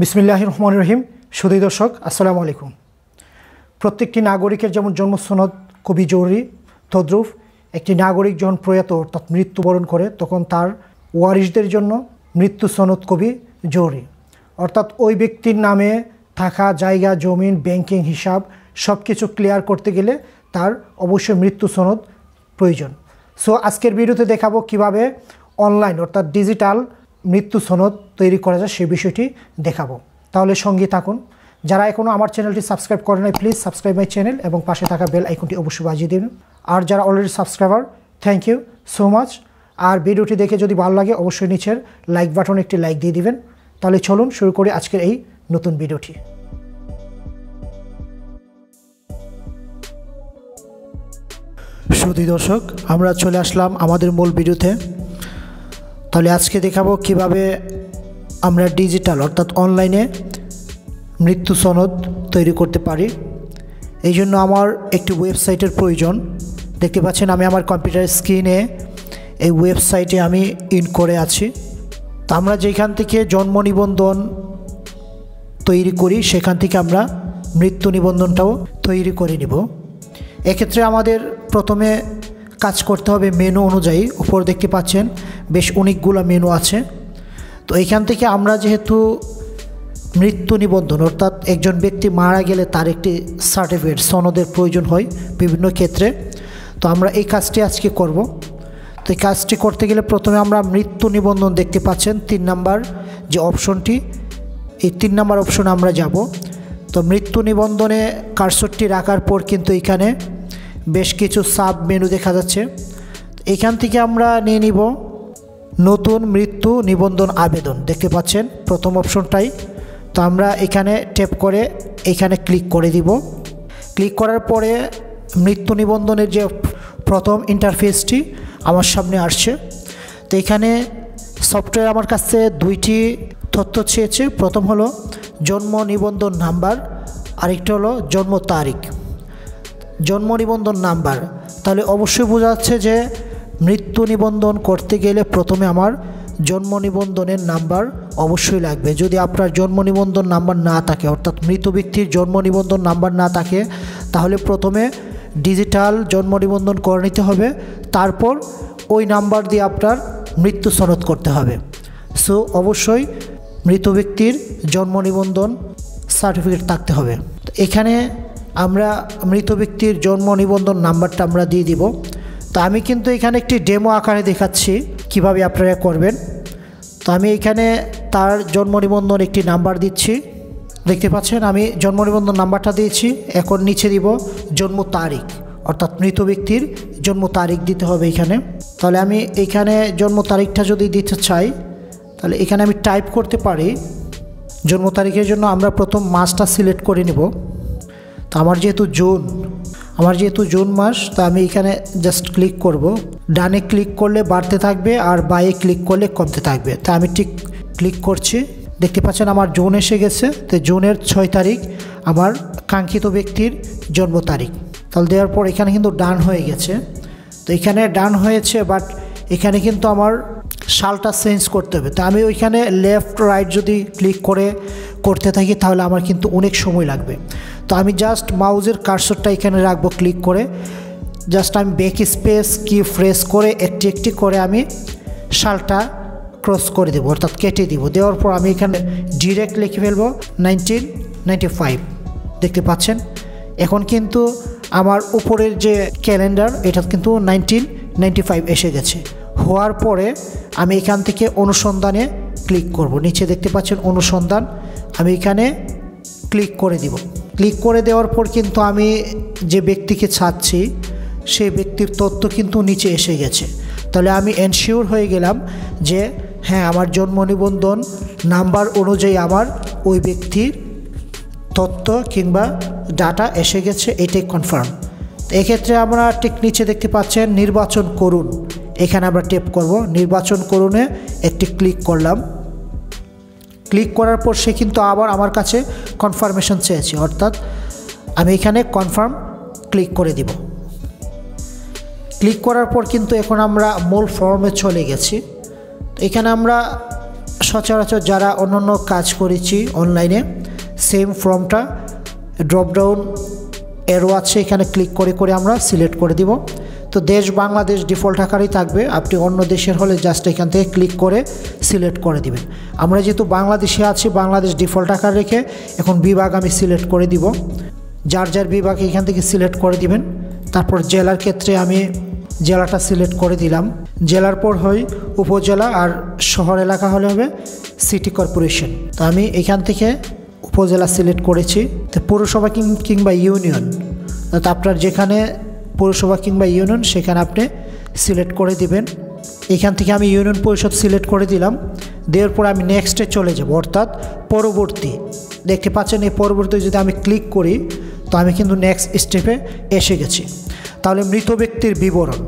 বিসমিল্লাহির রহমানির রহিম। সুধী দর্শক, আসসালামু আলাইকুম। প্রত্যেকটি নাগরিকের যেমন জন্ম সনদ খুবই জরুরি, তদ্রূপ একটি নাগরিক যখন প্রয়াত অর্থাৎ মৃত্যুবরণ করে তখন তার ওয়ারিশদের জন্য মৃত্যু সনদ খুবই জরুরি। অর্থাৎ ওই ব্যক্তির নামে থাকা জায়গা, জমিন, ব্যাংকিং হিসাব সব কিছু ক্লিয়ার করতে গেলে তার অবশ্যই মৃত্যু সনদ প্রয়োজন। সো আজকের ভিডিওতে দেখাবো কিভাবে অনলাইন অর্থাৎ ডিজিটাল মৃত্যু সনদ তৈরি করা যায় সেই বিষয়টি দেখাবো। তাহলে সঙ্গে থাকুন। যারা এখনও আমার চ্যানেলটি সাবস্ক্রাইব করে নাই, প্লিজ সাবস্ক্রাইব মাই চ্যানেল এবং পাশে থাকা বেল আইকনটি অবশ্যই বাজিয়ে দিন। আর যারা already subscriber, thank you so much. আর ভিডিওটি দেখে যদি ভালো লাগে অবশ্যই নিচের লাইক বাটনে একটি লাইক দিয়ে দিবেন। তাহলে চলুন শুরু করি আজকের এই নতুন ভিডিওটি। সুধী দর্শক, আমরা চলে আসলাম আমাদের মূল ভিডিওতে। তাহলে আজকে দেখাবো কিভাবে আমরা ডিজিটাল অর্থাৎ অনলাইনে মৃত্যু সনদ তৈরি করতে পারি। এই জন্য আমার একটি ওয়েবসাইটের প্রয়োজন। দেখতে পাচ্ছেন আমি আমার কম্পিউটার স্ক্রিনে এই ওয়েবসাইটে আমি ইন করে আছি। তা আমরা যেখান থেকে জন্ম নিবন্ধন তৈরি করি সেখান থেকে আমরা মৃত্যু নিবন্ধনটাও তৈরি করে নিব। এক্ষেত্রে আমাদের প্রথমে কাজ করতে হবে মেনু অনুযায়ী। উপর দেখতে পাচ্ছেন বেশ অনেকগুলো মেনু আছে। তো এইখান থেকে আমরা যেহেতু মৃত্যু নিবন্ধন অর্থাৎ একজন ব্যক্তি মারা গেলে তার একটি সার্টিফিকেট সনদের প্রয়োজন হয় বিভিন্ন ক্ষেত্রে, তো আমরা এই কাজটি আজকে করব। তো এই কাজটি করতে গেলে প্রথমে আমরা মৃত্যু নিবন্ধন দেখতে পাচ্ছেন 3 নাম্বার যে অপশনটি, এই 3 নাম্বার অপশনে আমরা যাব। তো মৃত্যু নিবন্ধনে কার্সরটি রাখার পর কিন্তু এখানে বেশ কিছু সাব মেনু দেখা যাচ্ছে। এখান থেকে আমরা নিয়ে নিব নতুন মৃত্যু নিবন্ধন আবেদন। দেখতে পাচ্ছেন প্রথম অপশনটাই। তো আমরা এখানে ট্যাপ করে এখানে ক্লিক করে দিব। ক্লিক করার পরে মৃত্যু নিবন্ধনের যে প্রথম ইন্টারফেসটি আমার সামনে আসছে। তো এখানে সফটওয়্যার আমার কাছে 2টি তথ্য চেয়েছে। প্রথম হলো জন্ম নিবন্ধন নাম্বার, আরেকটা হলো জন্ম তারিখ। জন্ম নিবন্ধন নাম্বার, তাহলে অবশ্যই বোঝা যাচ্ছে যে মৃত্যু নিবন্ধন করতে গেলে প্রথমে আমার জন্ম নিবন্ধনের নাম্বার অবশ্যই লাগবে। যদি আপনার জন্ম নিবন্ধন নাম্বার না থাকে অর্থাৎ মৃত ব্যক্তির জন্ম নিবন্ধন নাম্বার না থাকে তাহলে প্রথমে ডিজিটাল জন্ম নিবন্ধন করে নিতে হবে, তারপর ওই নাম্বার দিয়ে আপনার মৃত্যু সনদ করতে হবে। সো অবশ্যই মৃত ব্যক্তির জন্ম নিবন্ধন সার্টিফিকেট থাকতে হবে। এখানে আমরা মৃত ব্যক্তির জন্ম নিবন্ধন নাম্বারটা আমরা দিয়ে দিব। তো আমি কিন্তু এখানে একটি ডেমো আকারে দেখাচ্ছি কিভাবে আপনারা করবেন। তো আমি এখানে তার জন্ম নিবন্ধন একটি নাম্বার দিচ্ছি। দেখতে পাচ্ছেন আমি জন্ম নিবন্ধন নাম্বারটা দিয়েছি। এখন নিচে দিব জন্ম তারিখ অর্থাৎ মৃত ব্যক্তির জন্ম তারিখ দিতে হবে এখানে। তাহলে আমি এইখানে জন্ম তারিখটা যদি দিতে চাই তাহলে এখানে আমি টাইপ করতে পারি। জন্ম তারিখের জন্য আমরা প্রথম মাসটা সিলেক্ট করে নেব। তো আমার যেহেতু জুন মাস, তো আমি এখানে জাস্ট ক্লিক করব। ডানে ক্লিক করলে বাড়তে থাকবে আর বাঁয়ে ক্লিক করলে কমতে থাকবে। তো আমি ঠিক ক্লিক করছি। দেখতে পাচ্ছেন আমার জুন এসে গেছে। তো জুনের 6 তারিখ আমার কাঙ্ক্ষিত ব্যক্তির জন্ম তারিখ। তাহলে দেওয়ার পর এখানে কিন্তু ডান হয়ে গেছে। তো এখানে ডান হয়েছে, বাট এখানে কিন্তু আমার সালটা চেঞ্জ করতে হবে। তো আমি ওইখানে লেফট রাইট যদি ক্লিক করে করতে থাকি তাহলে আমার কিন্তু অনেক সময় লাগবে। তো আমি জাস্ট মাউজের কার্সরটা এখানে রাখবো ক্লিক করে। জাস্ট আমি ব্যাক স্পেস কি প্রেস করে একটি একটি করে আমি সালটা ক্রস করে দেবো অর্থাৎ কেটে দিব। দেওয়ার পর আমি এখানে ডিরেক্ট লিখে ফেলবো 1995। দেখতে পাচ্ছেন এখন কিন্তু আমার উপরের যে ক্যালেন্ডার এটা কিন্তু 1995 এসে গেছে। হওয়ার পরে আমি এখান থেকে অনুসন্ধানে ক্লিক করব। নিচে দেখতে পাচ্ছেন অনুসন্ধান, আমি এখানে ক্লিক করে দিব। ক্লিক করে দেওয়ার পর কিন্তু আমি যে ব্যক্তিকে চাচ্ছি সেই ব্যক্তির তথ্য কিন্তু নিচে এসে গেছে। তাহলে আমি এনশিওর হয়ে গেলাম যে হ্যাঁ আমার জন্ম নিবন্ধন নাম্বার অনুযায়ী আমার ওই ব্যক্তির তথ্য কিংবা ডাটা এসে গেছে, এটাই কনফার্ম। এক্ষেত্রে আমরা ঠিক নিচে দেখতে পাচ্ছেন নির্বাচন করুন, এখানে আমরা ট্যাপ করব। নির্বাচন করুনে একটি ক্লিক করলাম। ক্লিক করার পর সে কিন্তু আবার আমার কাছে কনফার্মেশন চেয়েছে, অর্থাৎ আমি এখানে কনফার্ম ক্লিক করে দিব। ক্লিক করার পর কিন্তু এখন আমরা মূল ফর্মে চলে গেছি। এখানে আমরা সচরাচর যারা অন্যান্য কাজ করেছি অনলাইনে, সেম ফর্মটা ড্রপডাউন এরো আছে, এখানে ক্লিক করে করে আমরা সিলেক্ট করে দিব। তো দেশ বাংলাদেশ ডিফল্ট আকারেই থাকবে, আপনি অন্য দেশের হলে জাস্ট এখান থেকে ক্লিক করে সিলেক্ট করে দিবেন। আমরা যেহেতু বাংলাদেশে আছি, বাংলাদেশ ডিফল্ট আকার রেখে এখন বিভাগ আমি সিলেক্ট করে দিব। যার যার বিভাগ এখান থেকে সিলেক্ট করে দিবেন। তারপর জেলার ক্ষেত্রে আমি জেলাটা সিলেক্ট করে দিলাম। জেলার পর হয় উপজেলা, আর শহর এলাকা হলে হবে সিটি কর্পোরেশন। তো আমি এখান থেকে উপজেলা সিলেক্ট করেছি। তো পৌরসভা কিংবা ইউনিয়ন, তো আপনার যেখানে পৌরসভা কিংবা ইউনিয়ন সেখানে আপনি সিলেক্ট করে দিবেন। এখান থেকে আমি ইউনিয়ন পরিষদ সিলেক্ট করে দিলাম। দেওয়ার পর আমি নেক্সটে চলে যাব, অর্থাৎ পরবর্তী। দেখতে পাচ্ছেন এই পরবর্তী যদি আমি ক্লিক করি তো আমি কিন্তু নেক্সট স্টেপে এসে গেছি। তাহলে মৃত ব্যক্তির বিবরণ,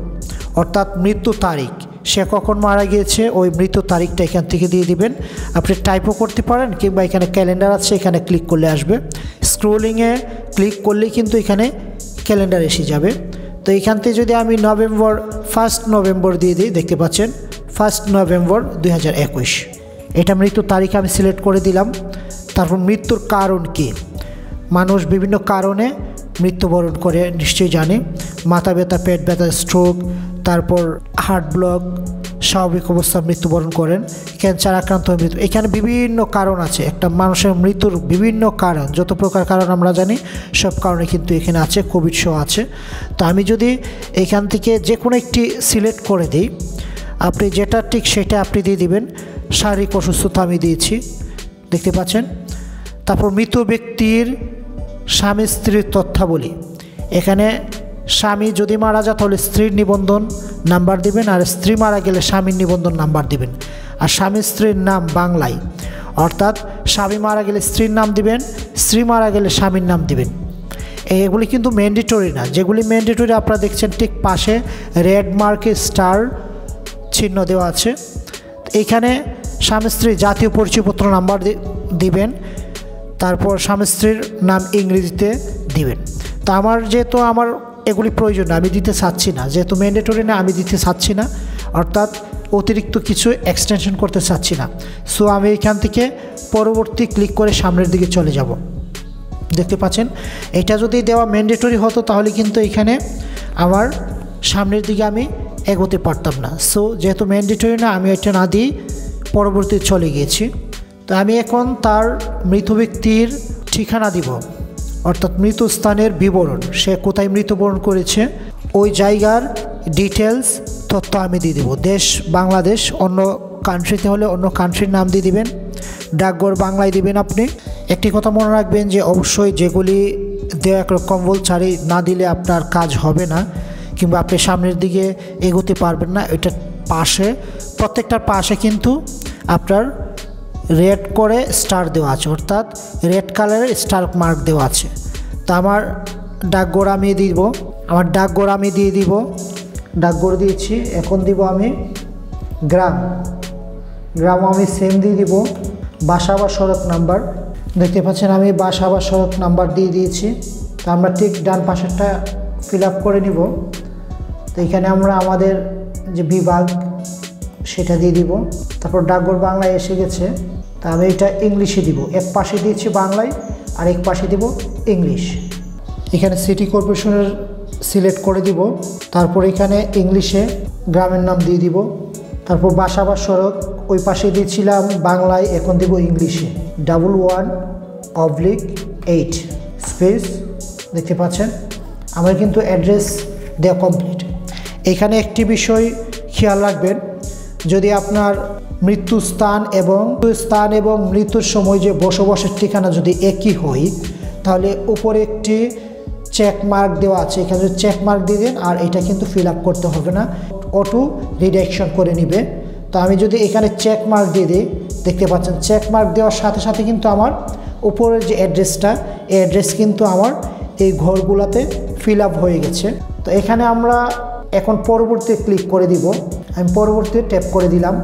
অর্থাৎ মৃত্যু তারিখ, সে কখন মারা গিয়েছে ওই মৃত্যু তারিখটা এখান থেকে দিয়ে দিবেন। আপনি টাইপও করতে পারেন কিংবা এখানে ক্যালেন্ডার আছে, এখানে ক্লিক করলে আসবে। স্ক্রোলিংয়ে ক্লিক করলেই কিন্তু এখানে ক্যালেন্ডার এসে যাবে। তো এখান থেকে যদি আমি নভেম্বর 1 নভেম্বর দিয়ে দিই, দেখতে পাচ্ছেন 1 নভেম্বর 2021, এটা মৃত্যু তারিখ আমি সিলেক্ট করে দিলাম। তারপর মৃত্যুর কারণ কী, মানুষ বিভিন্ন কারণে মৃত্যুবরণ করে নিশ্চয়ই জানে। মাথা ব্যথা, পেট ব্যথা, স্ট্রোক, তারপর হার্ট ব্লক, স্বাভাবিক অবস্থা মৃত্যুবরণ করেন, ক্যান্সার আক্রান্ত হয়ে মৃত্যু। এখানে বিভিন্ন কারণ আছে, একটা মানুষের মৃত্যুর বিভিন্ন কারণ, যত প্রকার কারণ আমরা জানি সব কারণে কিন্তু এখানে আছে, কোভিড সহ আছে। তো আমি যদি এখান থেকে যে কোনো একটি সিলেক্ট করে দিই, আপনি যেটা ঠিক সেটা আপনি দিয়ে দিবেন। শারীরিক অসুস্থতা আমি দিয়েছি, দেখতে পাচ্ছেন। তারপর মৃত ব্যক্তির স্বামী স্ত্রীর তথ্যাবলী, এখানে স্বামী যদি মারা যায় তাহলে স্ত্রীর নিবন্ধন নাম্বার দিবেন, আর স্ত্রী মারা গেলে স্বামীর নিবন্ধন নাম্বার দিবেন। আর স্বামী স্ত্রীর নাম বাংলায়, অর্থাৎ স্বামী মারা গেলে স্ত্রীর নাম দিবেন, স্ত্রী মারা গেলে স্বামীর নাম দিবেন। এগুলি কিন্তু ম্যান্ডেটরি না, যেগুলি ম্যান্ডেটরি আপনারা দেখছেন ঠিক পাশে রেড মার্কে স্টার চিহ্ন দেওয়া আছে। এইখানে স্বামী স্ত্রীর জাতীয় পরিচয়পত্র নাম্বার দিবেন, তারপর স্বামী স্ত্রীর নাম ইংরেজিতে দিবেন। তো আমার যেহেতু আমার এগুলি প্রয়োজন, আমি দিতে চাচ্ছি না, যেহেতু ম্যান্ডেটরি না আমি দিতে চাচ্ছি না, অর্থাৎ অতিরিক্ত কিছু এক্সটেনশন করতে চাচ্ছি না। সো আমি এখান থেকে পরবর্তী ক্লিক করে সামনের দিকে চলে যাব। দেখতে পাচ্ছেন এটা যদি দেওয়া ম্যান্ডেটরি হতো তাহলে কিন্তু এখানে আমার সামনের দিকে আমি এগোতে পারতাম না। সো যেহেতু ম্যান্ডেটরি না, আমি এটা না দিয়ে পরবর্তী চলে গিয়েছি। তো আমি এখন তার মৃত ব্যক্তির ঠিকানা দিব, অর্থাৎ মৃত স্থানের বিবরণ, সে কোথায় মৃত্যুবরণ করেছে ওই জায়গার ডিটেলস তথ্য আমি দিয়ে দেবো। দেশ বাংলাদেশ, অন্য কান্ট্রিতে হলে অন্য কান্ট্রির নাম দিয়ে দিবেন। ডাকঘর বাংলায় দিবেন। আপনি একটি কথা মনে রাখবেন যে অবশ্যই যেগুলি দেওয়া কম্পালসারি না দিলে আপনার কাজ হবে না, কিংবা আপনি সামনের দিকে এগোতে পারবেন না। এটা পাশে, প্রত্যেকটার পাশে কিন্তু আপনার রেড করে স্টার দেওয়া আছে, অর্থাৎ রেড কালারের স্টার মার্ক দেওয়া আছে। তো আমার ডাকঘর আমি দিব, আমার ডাকঘর আমি দিয়ে দিব, ডাকঘর দিয়েছি। এখন দিব আমি গ্রাম, গ্রাম আমি সেম দিয়ে দিব। বাসা বা সড়ক নাম্বার, দেখতে পাচ্ছেন আমি বাসা বা সড়ক নাম্বার দিয়ে দিয়েছি। তো আমরা ঠিক ডান পাশেরটা ফিল আপ করে নিব। তো এখানে আমরা আমাদের যে বিভাগ সেটা দিয়ে দিব। তারপর ডাকঘর বাংলায় এসে গেছে, তা আমি এটা ইংলিশে দিব। এক পাশে দিয়েছি বাংলায় আর এক পাশে দিব ইংলিশ। এখানে সিটি কর্পোরেশনের সিলেক্ট করে দিব। তারপর এখানে ইংলিশে গ্রামের নাম দিয়ে দিব। তারপর বাসা বা সড়ক ওই পাশে দিয়েছিলাম বাংলায়, এখন দিব ইংলিশে 11/8 স্পেস। দেখতে পাচ্ছেন আমার কিন্তু অ্যাড্রেস দেওয়া কমপ্লিট। এখানে একটি বিষয় খেয়াল রাখবেন, যদি আপনার মৃত্যুস্থান এবং মৃত্যুর সময় যে বসবাসের ঠিকানা যদি একই হয়, তাহলে উপরে একটি চেক মার্ক দেওয়া আছে, এখানে যদি চেক মার্ক দিয়ে দেন আর এটা কিন্তু ফিল আপ করতে হবে না, অটো রিডাকশন করে নিবে। তো আমি যদি এখানে চেক মার্ক দিয়ে দিই, দেখতে পাচ্ছেন চেক মার্ক দেওয়ার সাথে সাথে কিন্তু আমার উপরের যে অ্যাড্রেসটা, এই অ্যাড্রেস কিন্তু আমার এই ঘরগুলোতে ফিল আপ হয়ে গেছে। তো এখানে আমরা এখন পরবর্তী ক্লিক করে দিব। আমি পরবর্তী ট্যাপ করে দিলাম।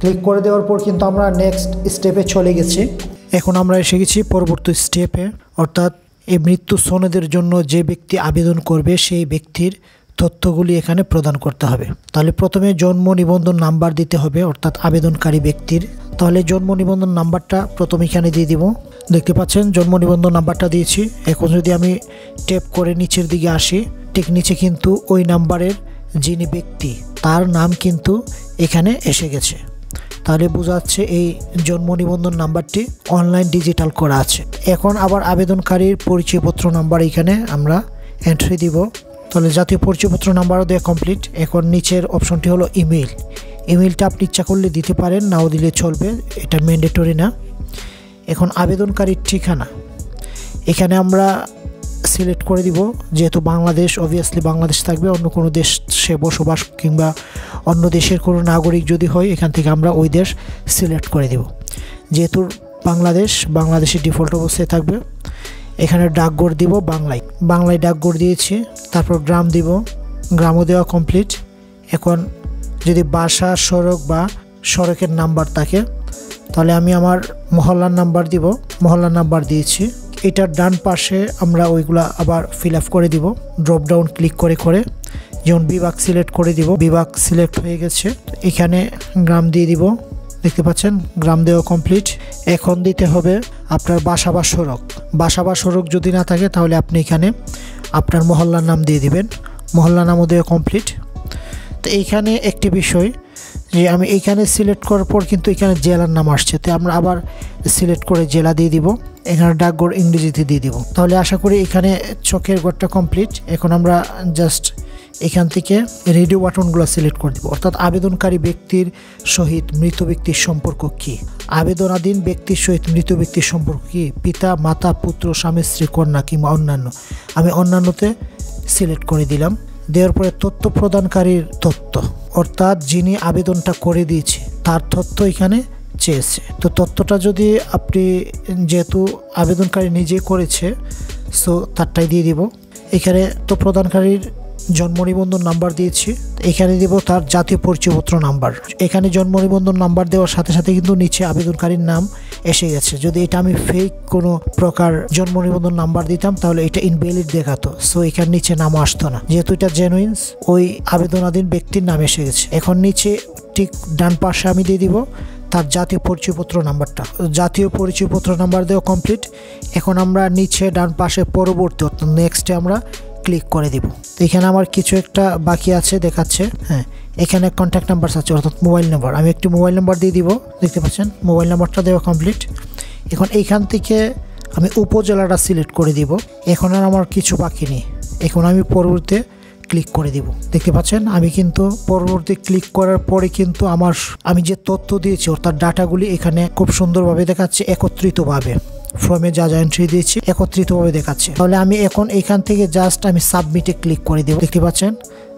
ক্লিক করে দেওয়ার পর কিন্তু আমরা নেক্সট স্টেপে চলে গেছি। এখন আমরা এসে গেছি পরবর্তী স্টেপে, অর্থাৎ এই মৃত্যু সনদের জন্য যে ব্যক্তি আবেদন করবে সেই ব্যক্তির তথ্যগুলি এখানে প্রদান করতে হবে। তাহলে প্রথমে জন্ম নিবন্ধন নাম্বার দিতে হবে, অর্থাৎ আবেদনকারী ব্যক্তির। তাহলে জন্ম নিবন্ধন নাম্বারটা প্রথমে এখানে দিয়ে দিব। দেখতে পাচ্ছেন জন্ম নিবন্ধন নাম্বারটা দিয়েছি। এখন যদি আমি ট্যাপ করে নিচের দিকে আসি, ঠিক নিচে কিন্তু ওই নাম্বারের যিনি ব্যক্তি তার নাম কিন্তু এখানে এসে গেছে। তাহলে বোঝা যাচ্ছে এই জন্ম নিবন্ধন নাম্বারটি অনলাইন ডিজিটাল করা আছে। এখন আবার আবেদনকারীর পরিচয়পত্র নাম্বার এখানে আমরা এন্ট্রি দিব। তাহলে জাতীয় পরিচয়পত্র নাম্বারও দেওয়া কমপ্লিট। এখন নিচের অপশনটি হলো ইমেল। ইমেলটা আপনি ইচ্ছা করলে দিতে পারেন, নাও দিলে চলবে, এটা ম্যান্ডেটরি না। এখন আবেদনকারীর ঠিকানা এখানে আমরা সিলেক্ট করে দিব। যেহেতু বাংলাদেশ, অবভিয়াসলি বাংলাদেশ থাকবে, অন্য কোনো দেশে বসবাস কিংবা অন্য দেশের কোনো নাগরিক যদি হয় এখান থেকে আমরা ওই দেশ সিলেক্ট করে দেব। যেহেতু বাংলাদেশের ডিফল্ট অবস্থায় থাকবে। এখানে ডাকঘর দিব বাংলায় ডাকঘর দিয়েছি। তারপর গ্রাম দিব, গ্রামও দেওয়া কমপ্লিট। এখন যদি বাসা, সড়ক বা সড়কের নাম্বার থাকে তাহলে আমি আমার মহল্লার নাম্বার দিব, মহল্লার নাম্বার দিয়েছি। এটার ডান পাশে আমরা ওইগুলা আবার ফিল আপ করে দিব, ড্রপ ডাউন ক্লিক করে যেমন বিভাগ সিলেক্ট করে দিব। বিভাগ সিলেক্ট হয়ে গেছে। এখানে গ্রাম দিয়ে দিব, দেখতে পাচ্ছেন গ্রাম দেওয়া কমপ্লিট। এখন দিতে হবে আপনার বাসা বা সড়ক যদি না থাকে তাহলে আপনি এখানে আপনার মহল্লার নাম দিয়ে দিবেন। মহল্লার নামও দেওয়া কমপ্লিট। তো এইখানে একটি বিষয় যে আমি এইখানে সিলেক্ট করার পর কিন্তু এখানে জেলার নাম আসছে, তো আমরা আবার সিলেক্ট করে জেলা দিয়ে দিব। এখানে ডাকঘর ইংরেজিতে দিয়ে দিব। তাহলে আশা করি এখানে চকের ঘরটা কমপ্লিট। এখন আমরা জাস্ট এখান থেকে রেডিও বাটনগুলো সিলেক্ট করে দিব, অর্থাৎ আবেদনকারী ব্যক্তির সহিত মৃত ব্যক্তির সম্পর্ক কী, আবেদনাধীন ব্যক্তির সহিত মৃত ব্যক্তির সম্পর্ক কী, পিতা, মাতা, পুত্র, স্বামী, স্ত্রী, কন্যা কিংবা অন্যান্য। আমি অন্যান্যতে সিলেক্ট করে দিলাম। দেওয়ার পরে তথ্য প্রদানকারীর তথ্য, অর্থাৎ যিনি আবেদনটা করে দিয়েছে তার তথ্য এখানে চেয়েছে। তো তথ্যটা যদি আপনি, যেহেতু আবেদনকারী নিজে করেছে, সো তারটাই দিয়ে দিব। এখানে তো প্রদানকারীর জন্ম নিবন্ধন নাম্বার দিয়েছি, এখানে দিব তার জাতীয় পরিচয়পত্র নাম্বার। এখানে জন্ম নিবন্ধন নাম্বার দেওয়ার সাথে সাথে কিন্তু নিচে আবেদনকারীর নাম এসে গেছে। যদি এটা আমি ফেক কোনো প্রকার জন্ম নিবন্ধন নাম্বার দিতাম তাহলে এটা ইনভ্যালিড দেখাতো, সো এখানে নিচে নামও আসতো না। যেহেতু এটা জেনুইনস, ওই আবেদনাধীন ব্যক্তির নাম এসে গেছে। এখন নিচে ঠিক ডান পাশে আমি দিয়ে দিব তার জাতীয় পরিচয়পত্র নাম্বারটা। জাতীয় পরিচয়পত্র নাম্বার দেওয়া কমপ্লিট। এখন আমরা নিচে ডান পাশে পরবর্তী, অর্থাৎ নেক্সটে আমরা ক্লিক করে দিব। এখানে আমার কিছু একটা বাকি আছে দেখাচ্ছে। হ্যাঁ, এখানে কন্ট্যাক্ট নাম্বার আছে, অর্থাৎ মোবাইল নাম্বার। আমি একটি মোবাইল নাম্বার দিয়ে দিব, দেখতে পাচ্ছেন মোবাইল নাম্বারটা দেওয়া কমপ্লিট। এখন এইখান থেকে আমি উপজেলাটা সিলেক্ট করে দিব। এখন আর আমার কিছু বাকি নেই। এখন আমি পরবর্তীতে ক্লিক করে দিব, দেখতে পাচ্ছেন আমি কিন্তু পরবর্তী ক্লিক করার পরে কিন্তু আমি যে তথ্য দিয়েছি অর্থাৎ ডাটাগুলি এখানে খুব সুন্দরভাবে দেখাচ্ছে, একত্রিতভাবে ফর্মে যা এন্ট্রি দিয়েছি একত্রিতভাবে দেখাচ্ছে। তাহলে আমি এখন এখান থেকে জাস্ট আমি সাবমিটে ক্লিক করে দেব। দেখতে পাচ্ছেন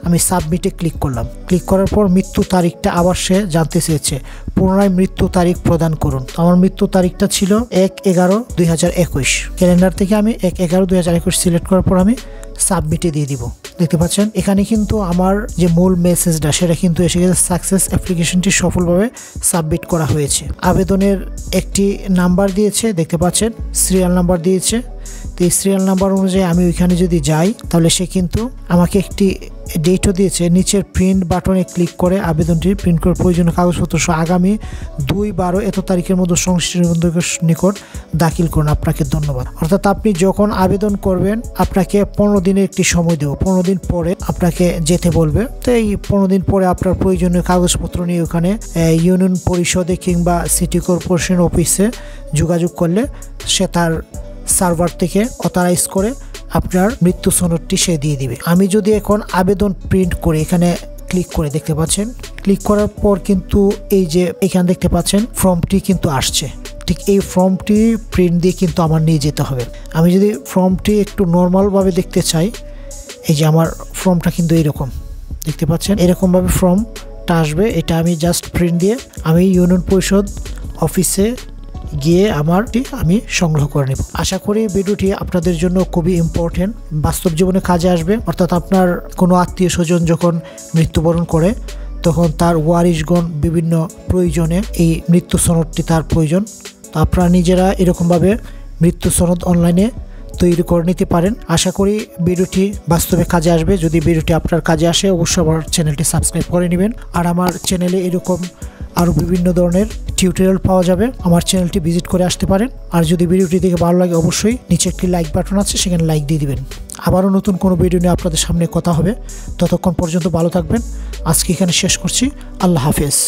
আমি সাবমিটে ক্লিক করলাম। ক্লিক করার পর মৃত্যু তারিখটা আবার সে জানতে চেয়েছে, পুনরায় মৃত্যু তারিখ প্রদান করুন। আমার মৃত্যু তারিখটা ছিল 1/11/2021। ক্যালেন্ডার থেকে আমি 1/11/2021 সিলেক্ট করার পর আমি সাবমিটে দিয়ে দিব। দেখতে পাচ্ছেন এখানে কিন্তু আমার যে মূল মেসেজটা সেটা কিন্তু এসে গেছে, সাকসেস, অ্যাপ্লিকেশনটি সফলভাবে সাবমিট করা হয়েছে। আবেদনের একটি নাম্বার দিয়েছে, দেখতে পাচ্ছেন সিরিয়াল নাম্বার দিয়েছে। তো এই সিরিয়াল নাম্বার অনুযায়ী আমি ওইখানে যদি যাই তাহলে সে কিন্তু আমাকে একটি ডেটও দিয়েছে। নিচের প্রিন্ট বাটনে ক্লিক করে আবেদনটি প্রিন্ট করে প্রয়োজনীয় কাগজপত্র সহ আগামী 2/12 এত তারিখের মধ্যে সংশ্লিষ্ট নিবন্ধকের নিকট দাখিল করুন। আপনাকে ধন্যবাদ। অর্থাৎ আপনি যখন আবেদন করবেন আপনাকে 15 দিনের একটি সময় দেব, 15 দিন পরে আপনাকে যেতে বলবে। তো এই 15 দিন পরে আপনার প্রয়োজনীয় কাগজপত্র নিয়ে ওখানে ইউনিয়ন পরিষদে কিংবা সিটি কর্পোরেশন অফিসে যোগাযোগ করলে সে তার সার্ভার থেকে অথরাইজ করে আপনার মৃত্যু সনদটি সে দিয়ে দিবে। আমি যদি এখন আবেদন প্রিন্ট করে এখানে ক্লিক করে, দেখতে পাচ্ছেন ক্লিক করার পর কিন্তু এই যে এখানে দেখতে পাচ্ছেন ফর্মটি কিন্তু আসছে। ঠিক এই ফর্মটি প্রিন্ট দিয়ে কিন্তু আমার নিয়ে যেতে হবে। আমি যদি ফর্মটি একটু নর্মালভাবে দেখতে চাই, এই যে আমার ফর্মটা কিন্তু এইরকম, দেখতে পাচ্ছেন এরকমভাবে ফর্মটা আসবে। এটা আমি জাস্ট প্রিন্ট দিয়ে আমি ইউনিয়ন পরিষদ অফিসে গিয়ে আমি সংগ্রহ করে নেব। আশা করি ভিডিওটি আপনাদের জন্য খুবই ইম্পর্টেন্ট, বাস্তব জীবনে কাজে আসবে। অর্থাৎ আপনার কোনো আত্মীয় স্বজন যখন মৃত্যুবরণ করে তখন তার ওয়ারিশগণ বিভিন্ন প্রয়োজনে এই মৃত্যু সনদটি তার প্রয়োজন। তো আপনারা নিজেরা এরকমভাবে মৃত্যু সনদ অনলাইনে তৈরি করে নিতে পারেন। আশা করি ভিডিওটি বাস্তবে কাজে আসবে। যদি ভিডিওটি আপনার কাজে আসে অবশ্যই আমার চ্যানেলটি সাবস্ক্রাইব করে নেবেন। আর আমার চ্যানেলে এরকম আরও বিভিন্ন ধরনের টিউটোরিয়াল পাওয়া যাবে, আমার চ্যানেলটি ভিজিট করে আসতে পারেন। আর যদি ভিডিওটি দেখে ভালো লাগে অবশ্যই নিচে একটি লাইক বাটন আছে, সেখানে লাইক দিয়ে দিবেন। আবারও নতুন কোনো ভিডিও নিয়ে আপনাদের সামনে কথা হবে। ততক্ষণ পর্যন্ত ভালো থাকবেন। আজকে এখানে শেষ করছি। আল্লাহ হাফেজ।